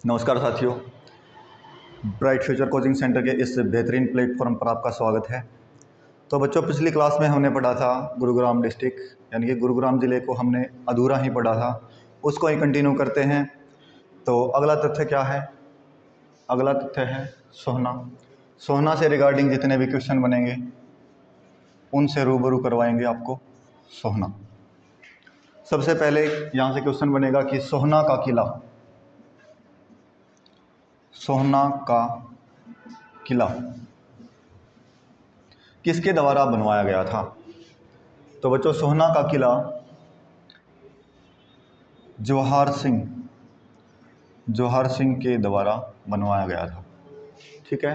नमस्कार साथियों, bright future coaching centre के इस बेहतरीन प्लेटफॉर्म पर आपका स्वागत है। तो बच्चों, पिछली क्लास में हमने पढ़ा था गुरुग्राम डिस्ट्रिक्ट यानी कि गुरुग्राम ज़िले को हमने अधूरा ही पढ़ा था, उसको ही कंटिन्यू करते हैं। तो अगला तथ्य क्या है? अगला तथ्य है सोहना। सोहना से रिगार्डिंग जितने भी क्वेश्चन बनेंगे उनसे रूबरू करवाएंगे आपको सोहना। सबसे पहले यहाँ से क्वेश्चन बनेगा कि सोहना का किला, सोहना का किला किसके द्वारा बनवाया गया था? तो बच्चों, सोहना का किला जवाहर सिंह के द्वारा बनवाया गया था। ठीक है,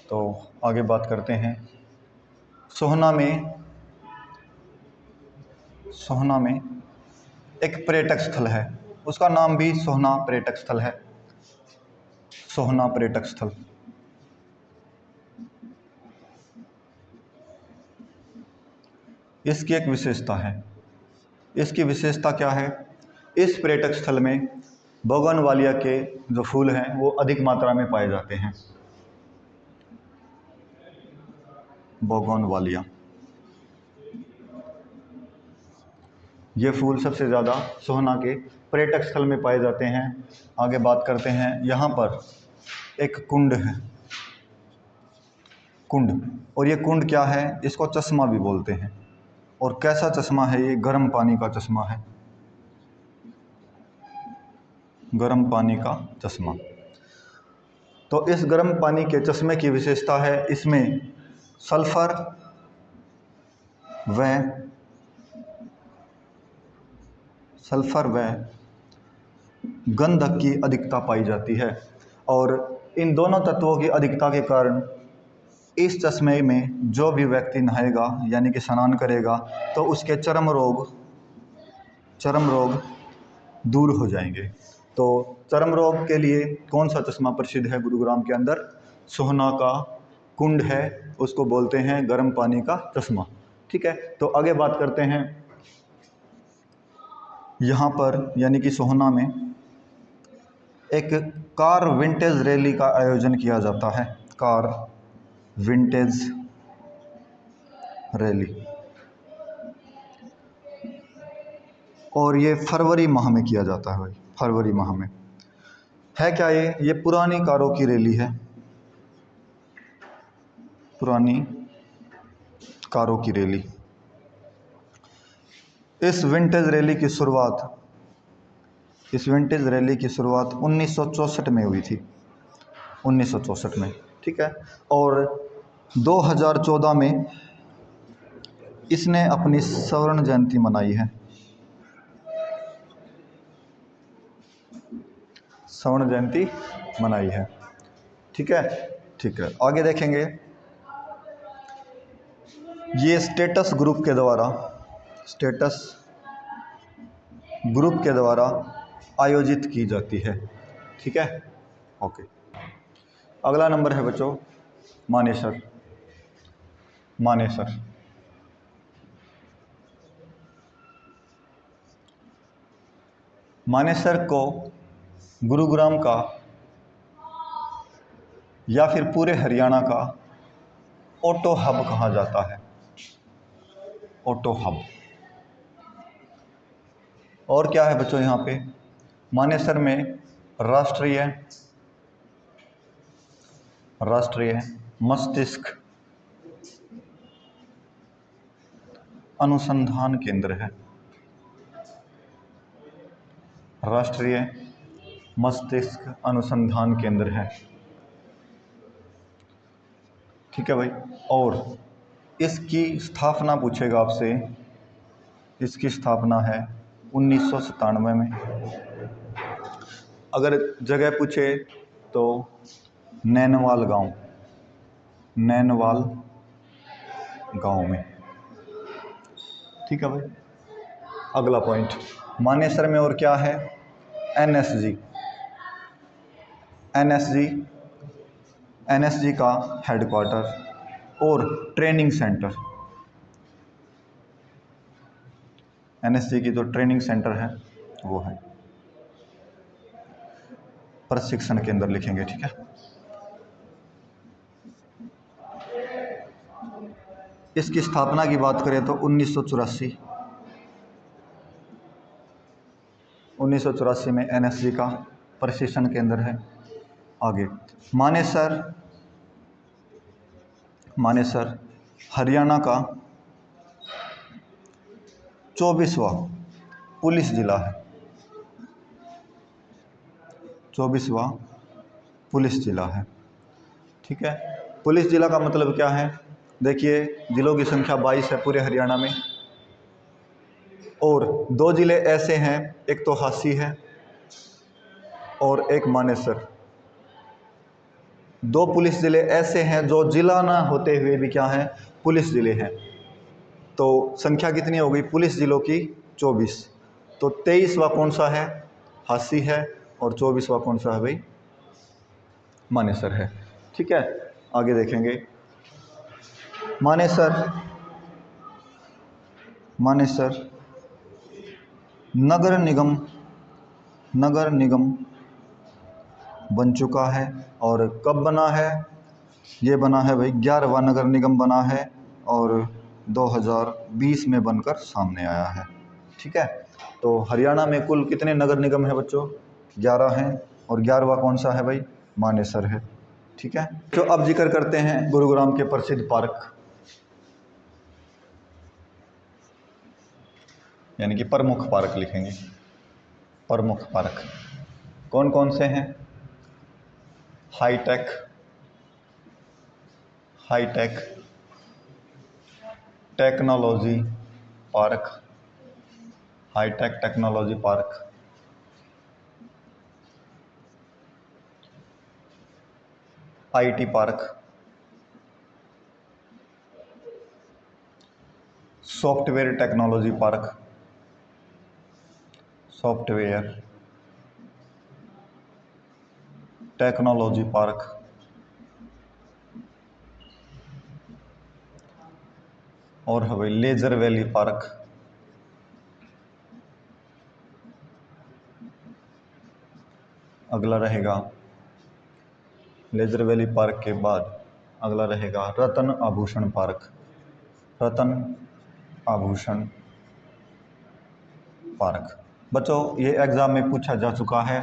तो आगे बात करते हैं। सोहना में एक पर्यटक स्थल है, उसका नाम भी सोहना पर्यटक स्थल है। सोहना पर्यटक स्थल इसकी एक विशेषता है। इसकी विशेषता क्या है? इस पर्यटक स्थल में बोगनवालिया के जो फूल हैं वो अधिक मात्रा में पाए जाते हैं। बोगनवालिया, ये फूल सबसे ज़्यादा सोहना के पर्यटक स्थल में पाए जाते हैं। आगे बात करते हैं। यहाँ पर एक कुंड है, कुंड, और ये कुंड क्या है? इसको चश्मा भी बोलते हैं। और कैसा चश्मा है ये? गर्म पानी का चश्मा है, गर्म पानी का चश्मा। तो इस गर्म पानी के चश्मे की विशेषता है इसमें सल्फर व गंधक की अधिकता पाई जाती है। और इन दोनों तत्वों की अधिकता के कारण इस चश्मे में जो भी व्यक्ति नहाएगा यानी कि स्नान करेगा तो उसके चर्म रोग दूर हो जाएंगे। तो चर्म रोग के लिए कौन सा चश्मा प्रसिद्ध है गुरुग्राम के अंदर? सोहना का कुंड है, उसको बोलते हैं गर्म पानी का चश्मा। ठीक है, तो आगे बात करते हैं। यहाँ पर यानी कि सोहना में एक कार विंटेज रैली का आयोजन किया जाता है। कार विंटेज रैली, और ये फरवरी माह में किया जाता है भाई, फरवरी माह में। है क्या ये पुरानी कारों की रैली है, पुरानी कारों की रैली। इस विंटेज रैली की शुरुआत 1964 में हुई थी, 1964 में। ठीक है, और 2014 में इसने अपनी स्वर्ण जयंती मनाई है, स्वर्ण जयंती मनाई है। ठीक है, ठीक है, आगे देखेंगे। ये स्टेटस ग्रुप के द्वारा आयोजित की जाती है। ठीक है, ओके। अगला नंबर है बच्चों मानेसर। मानेसर को गुरुग्राम का या फिर पूरे हरियाणा का ऑटो हब कहा जाता है, ऑटो हब। और क्या है बच्चों यहाँ पे? मानेसर में राष्ट्रीय मस्तिष्क अनुसंधान केंद्र है, राष्ट्रीय मस्तिष्क अनुसंधान केंद्र है। ठीक है भाई, और इसकी स्थापना पूछेगा आपसे, इसकी स्थापना है 1997 में। अगर जगह पूछे तो नैनवाल गांव में। ठीक है भाई, अगला पॉइंट। मानेसर में और क्या है? एनएसजी का हेडक्वार्टर और ट्रेनिंग सेंटर। एनएसजी की जो ट्रेनिंग सेंटर है वो है। प्रशिक्षण केंद्र लिखेंगे, ठीक है। इसकी स्थापना की बात करें तो 1984 में एनएसजी का प्रशिक्षण केंद्र है। आगे मानेसर हरियाणा का 24वां पुलिस जिला है। 24वां पुलिस जिला है, ठीक है। पुलिस जिला का मतलब क्या है? देखिए, जिलों की संख्या 22 है पूरे हरियाणा में, और 2 जिले ऐसे हैं, एक तो हासी है और एक मानेसर। 2 पुलिस जिले ऐसे हैं जो जिला ना होते हुए भी क्या हैं, पुलिस जिले हैं। तो संख्या कितनी हो गई पुलिस जिलों की? 24। तो 23वां कौन सा है? हासी है, और 24वां कौन सा है भाई? मानेसर है, ठीक है। आगे देखेंगे, मानेसर नगर निगम बन चुका है। और कब बना है? ये बना है भाई 11वां नगर निगम बना है, और 2020 में बनकर सामने आया है, ठीक है। तो हरियाणा में कुल कितने नगर निगम है बच्चों? 11 हैं, और 11वां कौन सा है भाई? मानेसर है, ठीक है। तो अब जिक्र करते हैं गुरुग्राम के प्रसिद्ध पार्क, यानी कि प्रमुख पार्क लिखेंगे। प्रमुख पार्क कौन कौन से हैं? Hi tech technology park, hi tech technology park, IT park, software technology park, software technology park, और है भाई लेजर वैली पार्क। अगला रहेगा लेजर वैली पार्क के बाद अगला रहेगा रतन आभूषण पार्क। रतन आभूषण पार्क बच्चों, ये एग्जाम में पूछा जा चुका है,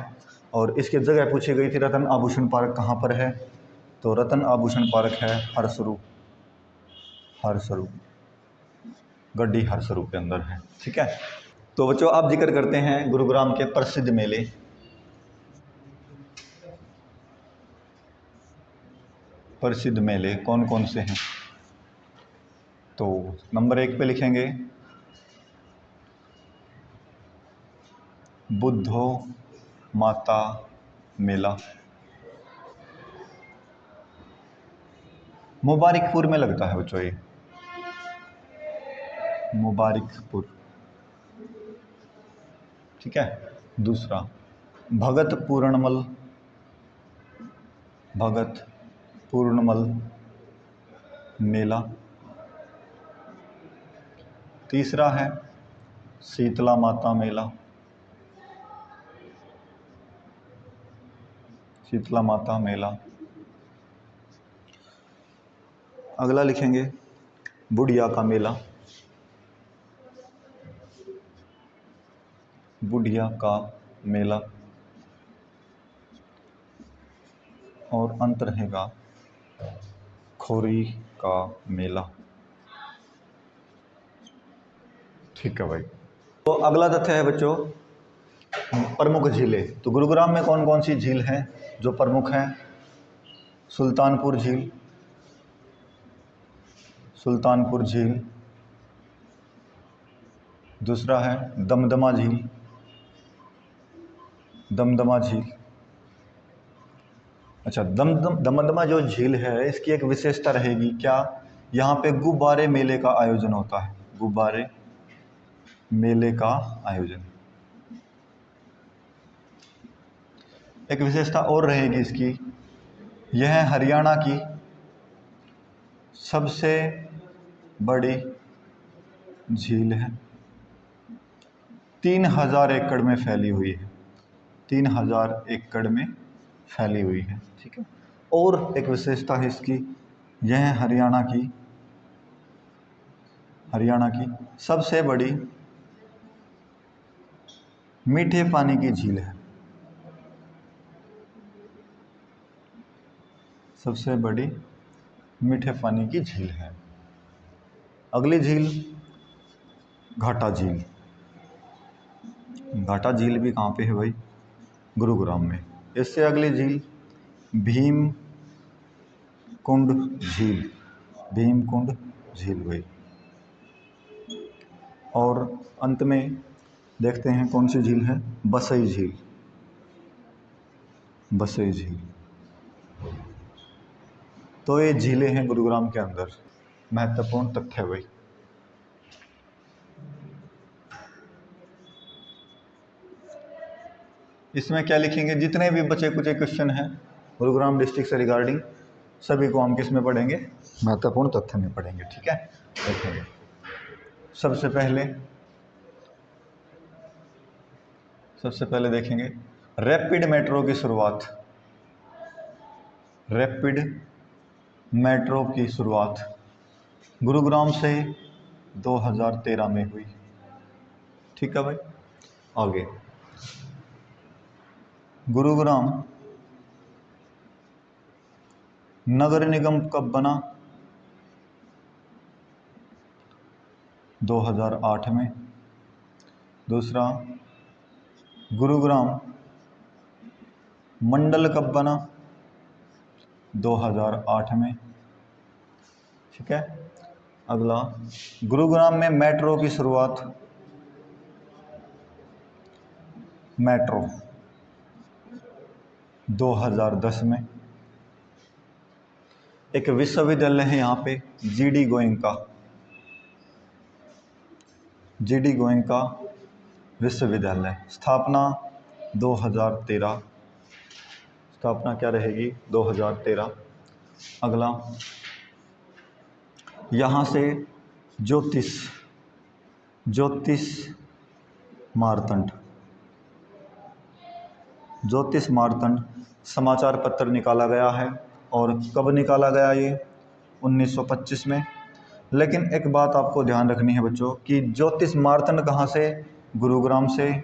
और इसकी जगह पूछी गई थी रतन आभूषण पार्क कहाँ पर है? तो रतन आभूषण पार्क है हरसरू गड्डी हरसरू के अंदर है, ठीक है। तो बच्चों आप जिक्र करते हैं गुरुग्राम के प्रसिद्ध मेले। प्रसिद्ध मेले कौन कौन से हैं? तो नंबर 1 पे लिखेंगे बुद्धो माता मेला, मुबारिकपुर में लगता है बच्चों ये, मुबारिकपुर, ठीक है। दूसरा भगत पूर्णमल मेला। तीसरा है शीतला माता मेला, शीतला माता मेला। अगला लिखेंगे बुढ़िया का मेला, बुढ़िया का मेला। और अंत रहेगा खोरी का मेला, ठीक है भाई। तो अगला तथ्य है बच्चों प्रमुख झीलें। तो गुरुग्राम में कौन कौन सी झील हैं जो प्रमुख हैं? सुल्तानपुर झील, दूसरा है दमदमा झील। अच्छा, दमदमा जो झील है इसकी एक विशेषता रहेगी क्या? यहाँ पे गुब्बारे मेले का आयोजन होता है, गुब्बारे मेले का आयोजन। एक विशेषता और रहेगी इसकी, यह हरियाणा की सबसे बड़ी झील है, 3000 एकड़ में फैली हुई है, 3000 एकड़ में फैली हुई है, ठीक है। और एक विशेषता है इसकी, यह है हरियाणा की सबसे बड़ी मीठे पानी की झील है। सबसे बड़ी मीठे पानी की झील है। अगली झील घाटा झील। घाटा झील भी कहाँ पे है भाई? गुरुग्राम में। इससे अगली झील भीम कुंड झील। भीम कुंड झील भाई। और अंत में देखते हैं कौन सी झील है? बसई झील। बसई झील। तो ये झीलें हैं गुरुग्राम के अंदर। महत्वपूर्ण तथ्य भाई। इसमें क्या लिखेंगे? जितने भी बचे कुचे क्वेश्चन हैं गुरुग्राम डिस्ट्रिक्ट से रिगार्डिंग, सभी को हम किस में पढ़ेंगे? महत्वपूर्ण तथ्य में पढ़ेंगे, ठीक है। देखेंगे सबसे पहले देखेंगे रैपिड मेट्रो की शुरुआत। रैपिड मेट्रो की शुरुआत गुरुग्राम से 2013 में हुई, ठीक है भाई। आगे गुरुग्राम नगर निगम कब बना? 2008 में। दूसरा, गुरुग्राम मंडल कब बना? 2008 में, ठीक है। अगला, गुरुग्राम में मेट्रो की शुरुआत, मेट्रो 2010 में। एक विश्वविद्यालय है यहाँ पे, जीडी गोयनका। जीडी गोयनका विश्वविद्यालय, स्थापना 2013। स्थापना क्या रहेगी? 2013। अगला, यहाँ से ज्योतिष मार्तंड समाचार पत्र निकाला गया है। और कब निकाला गया? ये 1925 में। लेकिन एक बात आपको ध्यान रखनी है बच्चों कि ज्योतिष मार्तंड कहाँ से? गुरुग्राम से।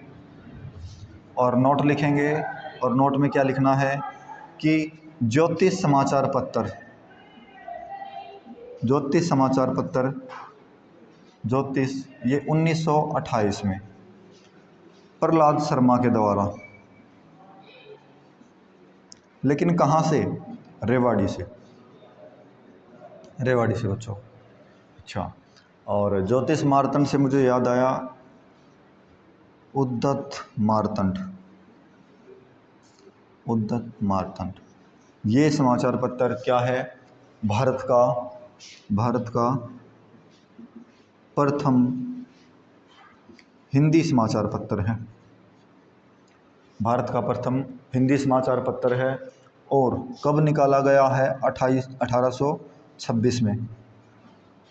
और नोट लिखेंगे, और नोट में क्या लिखना है कि ज्योतिष समाचार पत्र, ये 1928 में प्रहलाद शर्मा के द्वारा। लेकिन कहाँ से? रेवाड़ी से बच्चों। अच्छा, और ज्योतिष मार्तंड से मुझे याद आया उद्दत मार्तंड। ये समाचार पत्र क्या है? भारत का प्रथम हिंदी समाचार पत्र है। भारत का प्रथम हिंदी समाचार पत्र है। और कब निकाला गया है? 1826 में।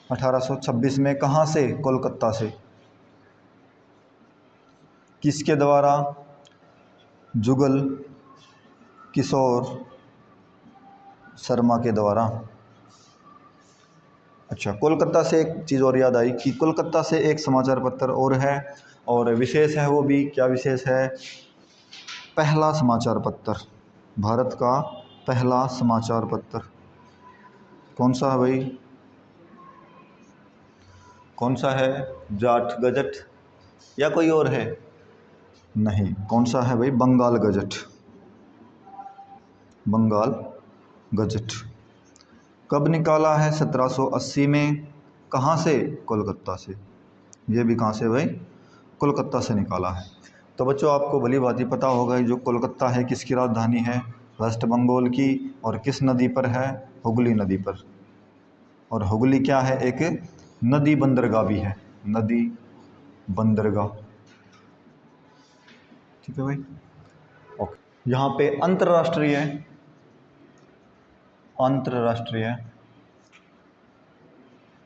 1826 में। कहाँ से? कोलकाता से। किसके द्वारा? जुगल किशोर शर्मा के द्वारा। अच्छा, कोलकाता से एक चीज़ और याद आई कि कोलकाता से एक समाचार पत्र और है, और विशेष है। वो भी क्या विशेष है? पहला समाचार पत्र, भारत का पहला समाचार पत्र। कौन सा है भाई? कौन सा है? जाट गजट या कोई और है? नहीं, कौन सा है भाई? बंगाल गजट। कब निकाला है? 1780 में। कहाँ से? कोलकाता से। ये भी कहाँ से भाई? कोलकाता से निकाला है। तो बच्चों आपको भली भांति पता होगा जो कोलकाता है किसकी राजधानी है? वेस्ट बंगाल की। और किस नदी पर है? हुगली नदी पर। और हुगली क्या है? एक नदी बंदरगाह भी है, नदी बंदरगाह, ठीक है भाई। ओके, यहाँ पे अंतर्राष्ट्रीय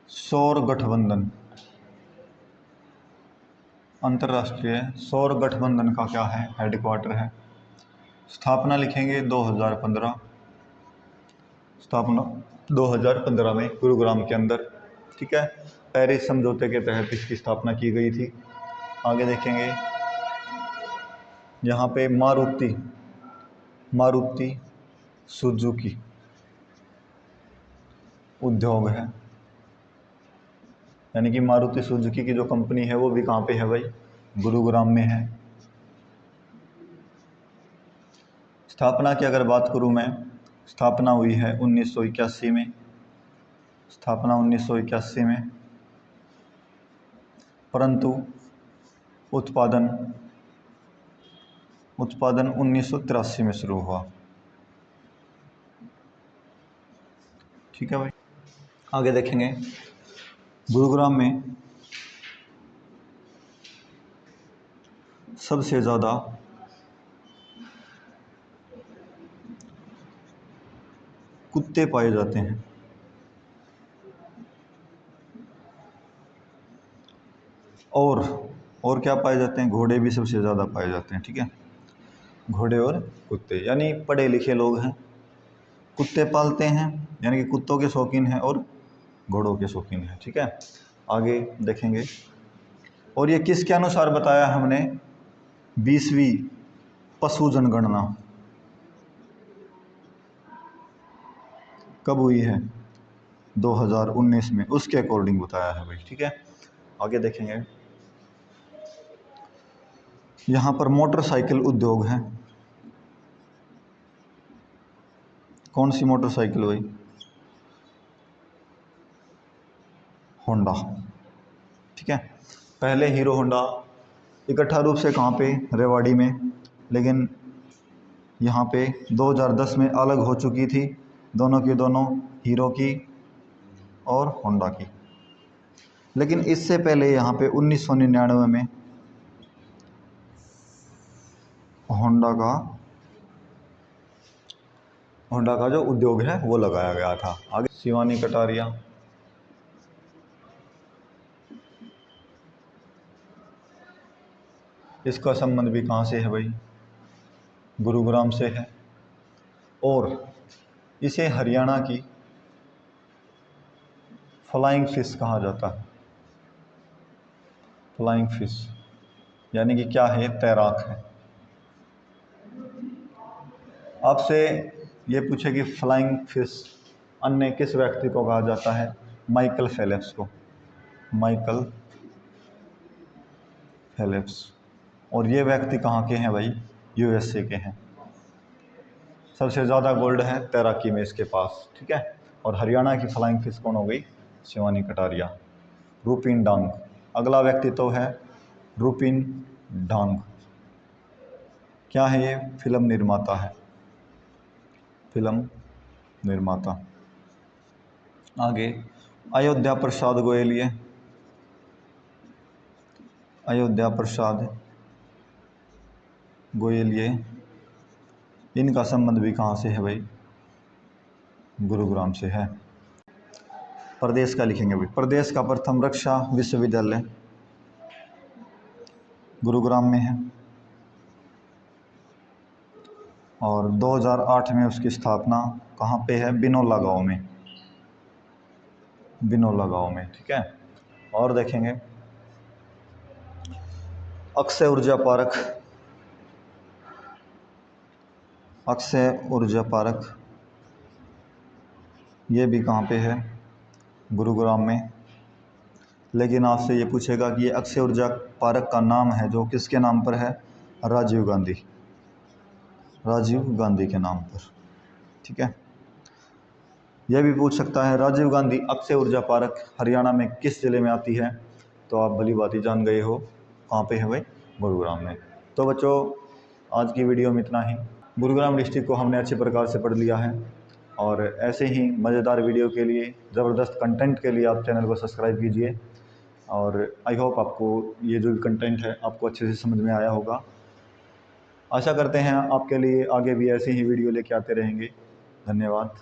सौर गठबंधन। अंतर्राष्ट्रीय सौर गठबंधन का क्या है? हेडक्वार्टर है स्थापना लिखेंगे 2015, स्थापना 2015 में गुरुग्राम के अंदर, ठीक है। पेरिस समझौते के तहत इसकी स्थापना की गई थी। आगे देखेंगे यहाँ पे मारुति सुजुकी उद्योग है, यानी कि मारुति सुजुकी की जो कंपनी है वो भी कहाँ पे है भाई, गुरुग्राम में है। स्थापना की अगर बात करूँ मैं, स्थापना हुई है 1981 में, स्थापना 1981 में, परंतु उत्पादन 1983 में शुरू हुआ, ठीक है भाई। आगे देखेंगे गुरुग्राम में सबसे ज़्यादा कुत्ते पाए जाते हैं, और क्या पाए जाते हैं, घोड़े भी सबसे ज़्यादा पाए जाते हैं, ठीक है। घोड़े और कुत्ते, यानी पढ़े लिखे लोग हैं, कुत्ते पालते हैं, यानी कि कुत्तों के शौकीन हैं और घोड़ों के शौकीन हैं, ठीक है। आगे देखेंगे, और ये किसके अनुसार बताया हमने, 20वीं पशु जनगणना कब हुई है, 2019 में, उसके अकॉर्डिंग बताया है भाई, ठीक है। आगे देखेंगे यहाँ पर मोटरसाइकिल उद्योग है, कौन सी मोटरसाइकिल भाई, होंडा, ठीक है। पहले हीरो होंडा इकट्ठा रूप से कहाँ पे, रेवाड़ी में, लेकिन यहाँ पे 2010 में अलग हो चुकी थी, दोनों की दोनों, हीरो की और होंडा की। लेकिन इससे पहले यहाँ पे 1999 में होंडा का जो उद्योग है वो लगाया गया था। आगे शिवानी कटारिया, इसका संबंध भी कहाँ से है भाई, गुरुग्राम से है, और इसे हरियाणा की फ्लाइंग फिश कहा जाता है। फ्लाइंग फिश यानी कि क्या है, तैराक है। आपसे ये पूछे कि फ्लाइंग फिश अन्य किस व्यक्ति को कहा जाता है, माइकल फेलिप्स को, माइकल फेलिप्स। और ये व्यक्ति कहाँ के हैं भाई, यूएसए के हैं। सबसे ज़्यादा गोल्ड है तैराकी में इसके पास, ठीक है। और हरियाणा की फ्लाइंग फिश कौन हो गई, शिवानी कटारिया। रूपिन डांग, अगला व्यक्ति तो है रूपिन डांग, क्या है ये, फिल्म निर्माता है, फिल्म निर्माता। आगे अयोध्या प्रसाद गोयलिया, अयोध्या प्रसाद गोयलिया, इनका संबंध भी कहाँ से है भाई, गुरुग्राम से है। प्रदेश का लिखेंगे भाई, प्रदेश का प्रथम रक्षा विश्वविद्यालय गुरुग्राम में है, और 2008 में उसकी स्थापना कहाँ पे है, बिनोला गांव में, बिनोला गांव में, ठीक है। और देखेंगे अक्षय ऊर्जा पार्क, अक्षय ऊर्जा पार्क ये भी कहाँ पे है, गुरुग्राम में। लेकिन आपसे ये पूछेगा कि ये अक्षय ऊर्जा पार्क का नाम है जो किसके नाम पर है, राजीव गांधी, राजीव गांधी के नाम पर, ठीक है। यह भी पूछ सकता है राजीव गांधी अक्षय ऊर्जा पार्क हरियाणा में किस ज़िले में आती है, तो आप भली बात ही जान गए हो, कहाँ पे है भाई, गुरुग्राम में। तो बच्चों आज की वीडियो में इतना ही। गुरुग्राम डिस्ट्रिक्ट को हमने अच्छे प्रकार से पढ़ लिया है, और ऐसे ही मज़ेदार वीडियो के लिए, ज़बरदस्त कंटेंट के लिए आप चैनल को सब्सक्राइब कीजिए। और आई होप आपको ये जो भी कंटेंट है आपको अच्छे से समझ में आया होगा। आशा करते हैं आपके लिए आगे भी ऐसे ही वीडियो लेके आते रहेंगे। धन्यवाद।